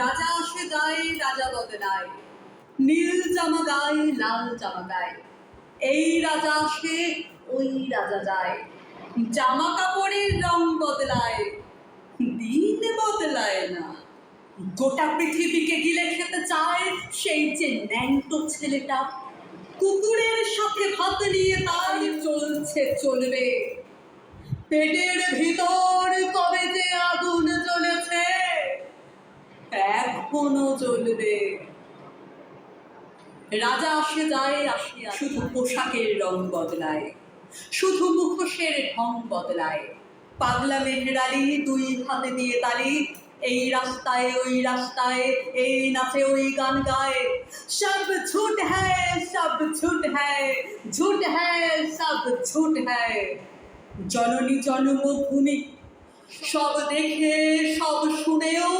রাজা আসে যায়, রাজা বদলায়, নীল জামা গায়ে লাল জামা গায়ে। এই রাজা আসে, ওই রাজা যায়, জামা কাপড়ের রং বদলায়, দিন বদলায় না। গোটা পৃথিবীকে গিলে খেতে চায় সেই যে ন্যাংটো ছেলেটা, কুকুরের সাথে ভাত নিয়ে তাই চলছে চলবে। পেটের ভিতর কবে যে আগুন জ্বলেছে, এখনো জ্বলবে। রাজা আসে যায় আসিয়া, শুধু পোশাকের রং বদলায়, শুধু মুখোশের ঢং বদলায়। পাগলা মেহরালি দুই হাতে দিয়ে তালি, এই রাস্তায় ওই রাস্তায়, এই নাচে ওই গান গায়। সব ঝুট হ্যায়, সব ঝুট হ্যায়, ঝুট হ্যায়, সব ঝুট হ্যায়। জননী জন্মভূমি সব দেখে সব শুনেও